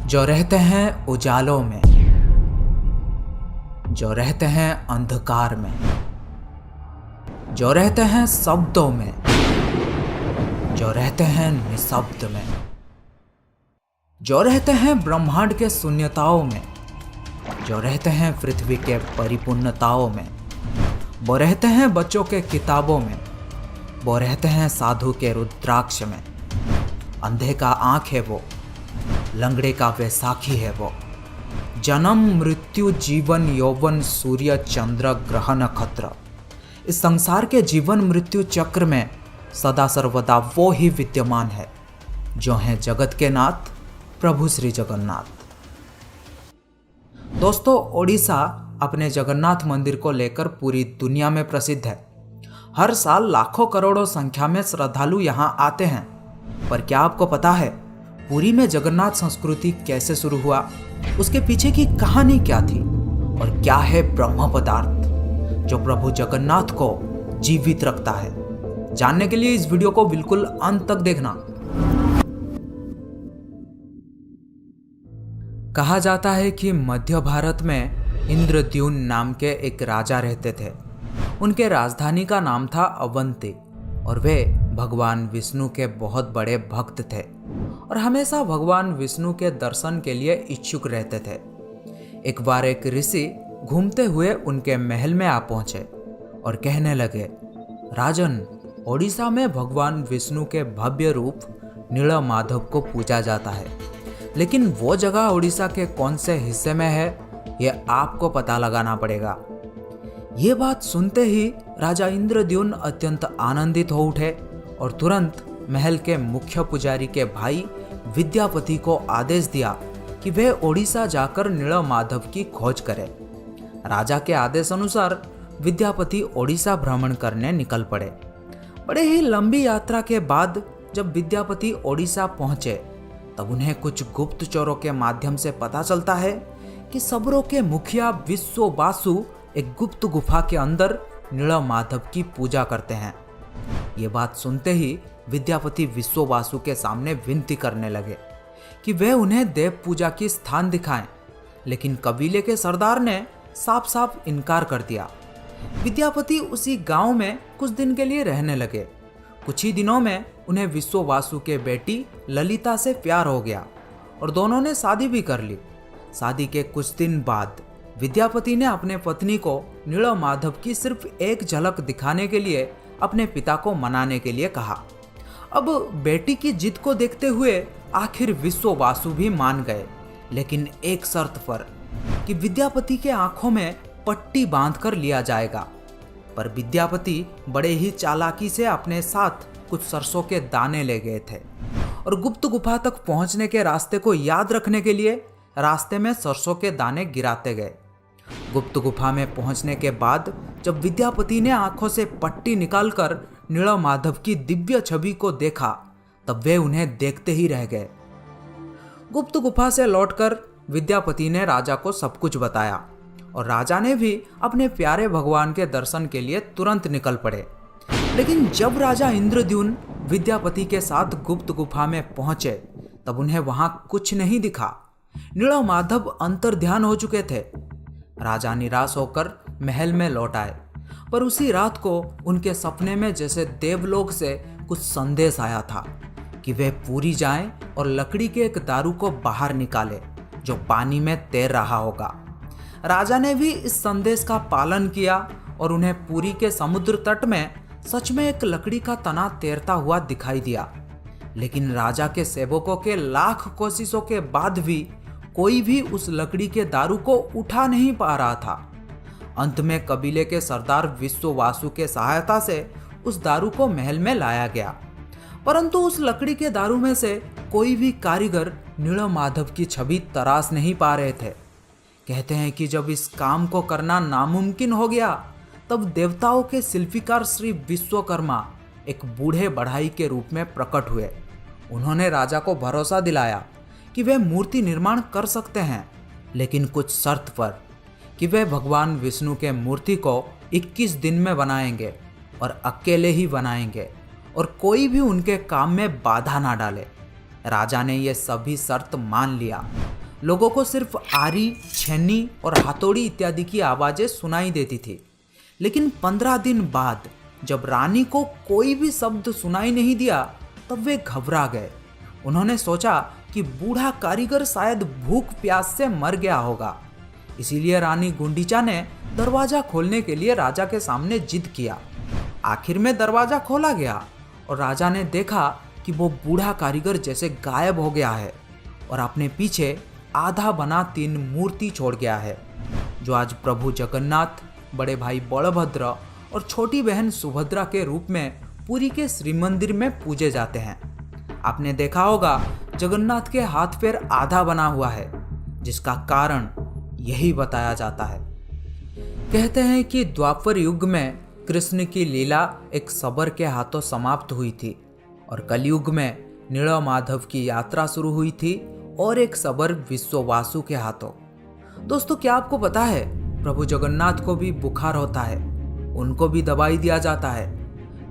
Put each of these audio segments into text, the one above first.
जो रहते हैं उजालों में, जो रहते हैं अंधकार में, जो रहते हैं शब्दों में, जो रहते हैं निशब्द में, जो रहते हैं ब्रह्मांड के शून्यताओं में, जो रहते हैं पृथ्वी के परिपूर्णताओं में, वो रहते हैं बच्चों के किताबों में, वो रहते हैं साधु के रुद्राक्ष में। अंधे का आँख है वो, लंगड़े का वैसाखी है वो। जन्म मृत्यु जीवन यौवन सूर्य चंद्र ग्रह नक्षत्र, इस संसार के जीवन मृत्यु चक्र में सदा सर्वदा वो ही विद्यमान है जो हैं जगत के नाथ प्रभु श्री जगन्नाथ। दोस्तों, ओडिशा अपने जगन्नाथ मंदिर को लेकर पूरी दुनिया में प्रसिद्ध है। हर साल लाखों करोड़ों संख्या में श्रद्धालु यहाँ आते हैं। पर क्या आपको पता है पुरी में जगन्नाथ संस्कृति कैसे शुरू हुआ, उसके पीछे की कहानी क्या थी और क्या है ब्रह्म पदार्थ जो प्रभु जगन्नाथ को जीवित रखता है? जानने के लिए इस वीडियो को बिल्कुल अंत तक देखना। कहा जाता है कि मध्य भारत में इंद्रद्युम्न नाम के एक राजा रहते थे। उनके राजधानी का नाम था अवंती और वे भगवान विष्णु के बहुत बड़े भक्त थे और हमेशा भगवान विष्णु के दर्शन के लिए इच्छुक रहते थे। एक बार एक ऋषि घूमते हुए उनके महल में आ पहुंचे और कहने लगे, राजन, ओडिशा में भगवान विष्णु के भव्य रूप नीलमाधव को पूजा जाता है, लेकिन वो जगह ओडिशा के कौन से हिस्से में है यह आपको पता लगाना पड़ेगा। ये बात सुनते ही राजा इंद्रद्युम्न अत्यंत आनंदित हो उठे और तुरंत महल के मुख्य पुजारी के भाई विद्यापति को आदेश दिया कि वह ओडिशा जाकर नीलमाधव की खोज करे। राजा के आदेश अनुसार विद्यापति ओडिशा भ्रमण करने निकल पड़े। बड़े ही लंबी यात्रा के बाद जब विद्यापति ओडिशा पहुंचे तब उन्हें कुछ गुप्त चोरों के माध्यम से पता चलता है कि सबरों के मुखिया विश्ववासु एक गुप्त गुफा के अंदर नीलमाधव की पूजा करते हैं। ये बात सुनते ही विद्यापति विश्ववासु के सामने विनती करने लगे कि वे उन्हें देव पूजा की स्थान दिखाएं, लेकिन कबीले के सरदार ने साफ साफ इनकार कर दिया। विद्यापति उसी गांव में कुछ दिन के लिए रहने लगे। कुछ ही दिनों में उन्हें विश्ववासु के बेटी ललिता से प्यार हो गया और दोनों ने शादी भी कर ली। शादी के कुछ दिन बाद विद्यापति ने अपने पत्नी को नीलमाधव की सिर्फ एक झलक दिखाने के लिए अपने पिता को मनाने के लिए कहा। अब बेटी की जिद को देखते हुए आखिर विश्ववासु भी मान गए, लेकिन एक शर्त पर कि विद्यापति के आंखों में पट्टी बांधकर लिया जाएगा। पर विद्यापति बड़े ही चालाकी से अपने साथ कुछ सरसों के दाने ले गए थे और गुप्त गुफा तक पहुंचने के रास्ते को याद रखने के लिए रास्ते में सरसों के दाने गिराते गए। गुप्त गुफा में पहुंचने के बाद जब विद्यापति ने आंखों से पट्टी निकालकर नीलमाधव की दिव्य छवि को देखा तब वे उन्हें देखते ही रह गए। गुप्त गुफा से लौटकर विद्यापति ने राजा को सब कुछ बताया और राजा ने भी अपने प्यारे भगवान के दर्शन के लिए तुरंत निकल पड़े। लेकिन जब राजा इंद्रद्युम्न विद्यापति के साथ गुप्त गुफा में पहुंचे तब उन्हें वहां कुछ नहीं दिखा। नीलमाधव अंतर्ध्यान हो चुके थे। राजा निराश होकर महल में लौट आए, पर उसी रात को उनके सपने में जैसे देवलोक से कुछ संदेश आया था कि वे पुरी जाएं और लकड़ी के एक दारू को बाहर निकाले जो पानी में तैर रहा होगा। राजा ने भी इस संदेश का पालन किया और उन्हें पुरी के समुद्र तट में सच में एक लकड़ी का तना तैरता हुआ दिखाई दिया। लेकिन राजा के सेवकों के लाख कोशिशों के बाद भी कोई भी उस लकड़ी के दारू को उठा नहीं पा रहा था। अंत में कबीले के सरदार विश्ववासु के सहायता से उस दारू को महल में लाया गया, परंतु उस लकड़ी के दारू में से कोई भी कारीगर नीलमाधव की छवि तराश नहीं पा रहे थे। कहते हैं कि जब इस काम को करना नामुमकिन हो गया तब देवताओं के शिल्पीकार श्री विश्वकर्मा एक बूढ़े बढ़ाई के रूप में प्रकट हुए। उन्होंने राजा को भरोसा दिलाया कि वे मूर्ति निर्माण कर सकते हैं, लेकिन कुछ शर्त पर कि वे भगवान विष्णु के मूर्ति को 21 दिन में बनाएंगे और अकेले ही बनाएंगे और कोई भी उनके काम में बाधा ना डाले। राजा ने ये सभी शर्त मान लिया। लोगों को सिर्फ आरी, छेनी और हथौड़ी इत्यादि की आवाजें सुनाई देती थी। लेकिन 15 दिन बाद जब रानी को कोई भी शब्द सुनाई नहीं दिया, तब वे घबरा गए। उन्होंने सोचा कि बूढ़ा कारीगर शायद भूख प्यास से मर गया होगा। इसीलिए रानी गुंडीचा ने दरवाजा खोलने के लिए राजा के सामने जिद किया। आखिर में दरवाजा खोला गया और राजा ने देखा कि वो बूढ़ा कारीगर जैसे गायब हो गया है और अपने पीछे आधा बना 3 मूर्ति छोड़ गया है, जो आज प्रभु जगन्नाथ, बड़े भाई बलभद्र और छोटी बहन सुभद्रा के रूप में पुरी के श्री मंदिर में पूजे जाते हैं। आपने देखा होगा जगन्नाथ के हाथ पैर आधा बना हुआ है, जिसका कारण यही बताया जाता है। कहते हैं कि द्वापर युग में कृष्ण की लीला एक शबर के हाथों समाप्त हुई थी और कलयुग में नीलमाधव की यात्रा शुरू हुई थी और एक शबर विश्ववासु के हाथों। दोस्तों, क्या आपको पता है प्रभु जगन्नाथ को भी बुखार होता है, उनको भी दवाई दिया जाता है।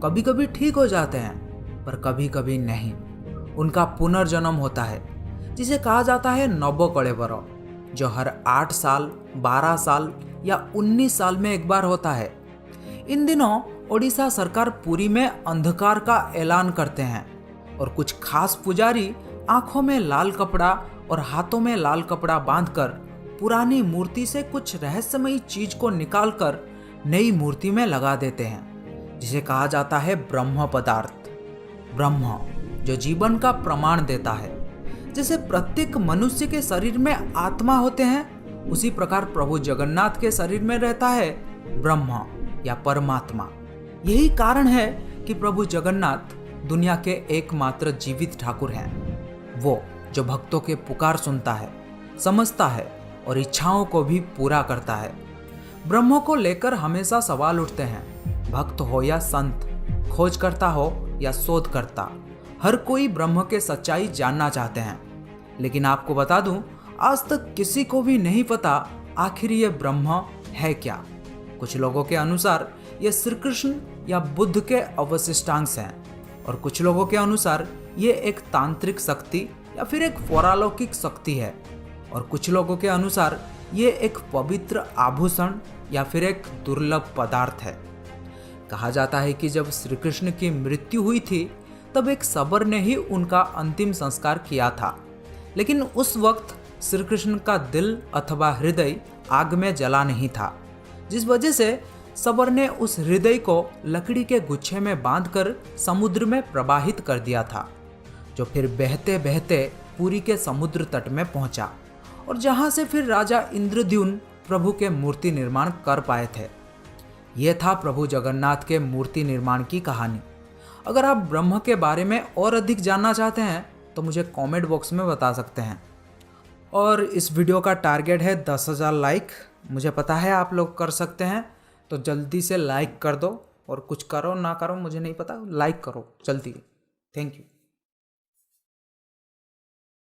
कभी कभी ठीक हो जाते हैं पर कभी कभी नहीं। उनका पुनर्जन्म होता है, जिसे कहा जाता है नवकळेबर, जो हर 8 साल, 12 साल या 19 साल में एक बार होता है। इन दिनों ओडिशा सरकार पुरी में अंधकार का ऐलान करते हैं और कुछ खास पुजारी आंखों में लाल कपड़ा और हाथों में लाल कपड़ा बांधकर पुरानी मूर्ति से कुछ रहस्यमयी चीज को निकालकर नई मूर्ति में लगा देते हैं, जिसे कहा जाता है ब्रह्म पदार्थ। ब्रह्म जो जीवन का प्रमाण देता है। जैसे प्रत्येक मनुष्य के शरीर में आत्मा होते हैं, उसी प्रकार प्रभु जगन्नाथ के शरीर में रहता है ब्रह्म या परमात्मा। यही कारण है कि प्रभु जगन्नाथ दुनिया के एकमात्र जीवित ठाकुर हैं। वो जो भक्तों के पुकार सुनता है, समझता है और इच्छाओं को भी पूरा करता है। ब्रह्म को लेकर हमेशा सवाल उठते हैं। भक्त हो या संत, खोज करता हो या शोध करता, हर कोई ब्रह्म के सच्चाई जानना चाहते हैं। लेकिन आपको बता दूं, आज तक किसी को भी नहीं पता आखिर ये ब्रह्म है क्या। कुछ लोगों के अनुसार ये श्री कृष्ण या बुद्ध के अवशिष्टांश हैं और कुछ लोगों के अनुसार ये एक तांत्रिक शक्ति या फिर एक पौरालौकिक शक्ति है और कुछ लोगों के अनुसार ये एक पवित्र आभूषण या फिर एक दुर्लभ पदार्थ है। कहा जाता है कि जब श्री कृष्ण की मृत्यु हुई थी तब एक शबर ने ही उनका अंतिम संस्कार किया था। लेकिन उस वक्त श्री कृष्ण का दिल अथवा हृदय आग में जला नहीं था, जिस वजह से शबर ने उस हृदय को लकड़ी के गुच्छे में बांधकर समुद्र में प्रवाहित कर दिया था, जो फिर बहते बहते पुरी के समुद्र तट में पहुंचा और जहां से फिर राजा इंद्रद्युम्न प्रभु के मूर्ति निर्माण कर पाए थे। यह था प्रभु जगन्नाथ के मूर्ति निर्माण की कहानी। अगर आप ब्रह्म के बारे में और अधिक जानना चाहते हैं तो मुझे कमेंट बॉक्स में बता सकते हैं। और इस वीडियो का टारगेट है 10,000 लाइक। मुझे पता है आप लोग कर सकते हैं, तो जल्दी से लाइक कर दो और कुछ करो ना करो मुझे नहीं पता, लाइक करो जल्दी। Thank you.